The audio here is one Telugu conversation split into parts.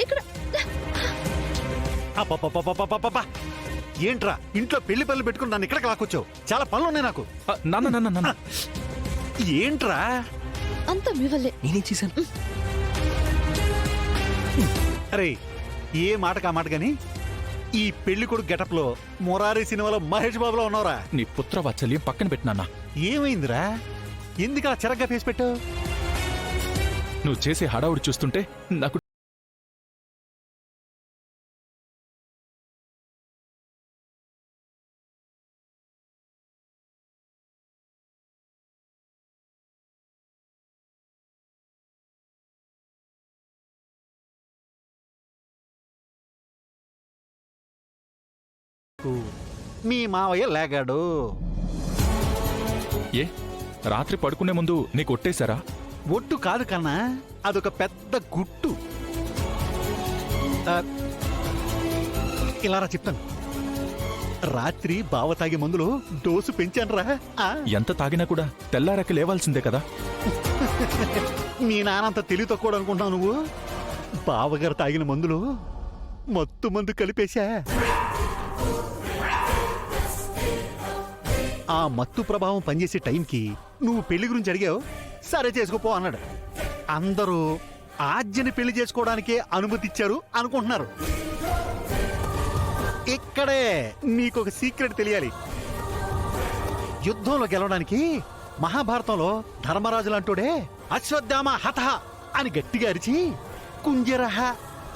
ఇక్కడ అబ్బబ్బబ్బబ్బబ్బబ్బబ్బా! ఏంట్రా ఇంట్లో పెళ్లి పనులు పెట్టుకుని నన్ను ఇక్కడికి లాక్కొచ్చావు? చాలా పనులు ఉన్నాయి నాకు. నాన్న ఏంట్రా అంత మీ వల్లే. నేనేం చేశాను? అరే ఏ మాటకు ఆ మాట గాని ఈ పెళ్లి కొడుకు గెటప్ లో మొరారి సినిమాలో మహేష్ బాబులో ఉన్నావురా. నీ పుత్ర వాత్సల్యం పక్కన పెట్టినా. ఏమైందిరా? ఎందుకు అలా చిరగ్గా ఫేస్ పెట్టావు? నువ్వు చేసే హడావుడి చూస్తుంటే నాకు మీ మావయ్య లేగాడు. ఏ రాత్రి పడుకునే ముందు నీకు ఒట్టేశారా? ఒట్టు కాదు కన్నా, అదొక పెద్ద గుట్టు. ఇలారా చెప్తాను. రాత్రి బావ తాగే మందులో డోసు పెంచానురా. ఎంత తాగినా కూడా తెల్లారకి లేవాల్సిందే కదా. మీ నానంత తెలివి తక్కువ అనుకుంటున్నావు నువ్వు. బావగారు తాగిన మందులో మత్తు మందు కలిపేశా. ఆ మత్తు ప్రభావం పనిచేసే టైంకి నువ్వు పెళ్లి గురించి అడిగావు. సరే చేసుకోపో అన్నాడు. అందరూ ఆజ్ఞని పెళ్లి చేసుకోవడానికే అనుమతి ఇచ్చారు అనుకుంటున్నారు. ఇక్కడే నీకొక సీక్రెట్ తెలియాలి. యుద్ధంలో గెలవడానికి మహాభారతంలో ధర్మరాజు లాంటోడే అశ్వత్థామ హతః అని గట్టిగా అరిచి కుంజరహ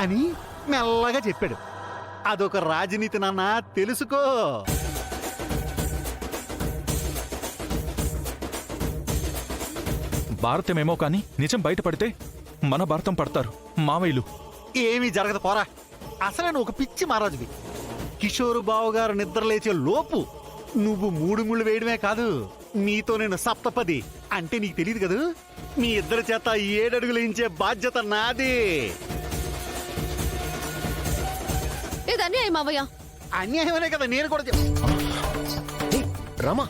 అని మెల్లగా చెప్పాడు. అదొక రాజనీతి నాన్న, తెలుసుకో. భారతమేమో కాని నిజం బయటపడితే మన భారతం పడతారు మావయ్యలు. ఏమీ జరగదు పోరా. అసలే నువ్వు ఒక పిచ్చి మహారాజువి. కిషోరు బావగారు నిద్రలేచే లోపు నువ్వు 3 ముళ్ళు వేయడమే కాదు, నీతో నేను సప్తపది అంటే నీకు తెలియదు కదూ. మీ ఇద్దరి చేత 7 అడుగులు వేయించే బాధ్యత నాది. ఇది అన్యాయం మావయ్య. అన్యాయమనే కదా నేను కూడా రామా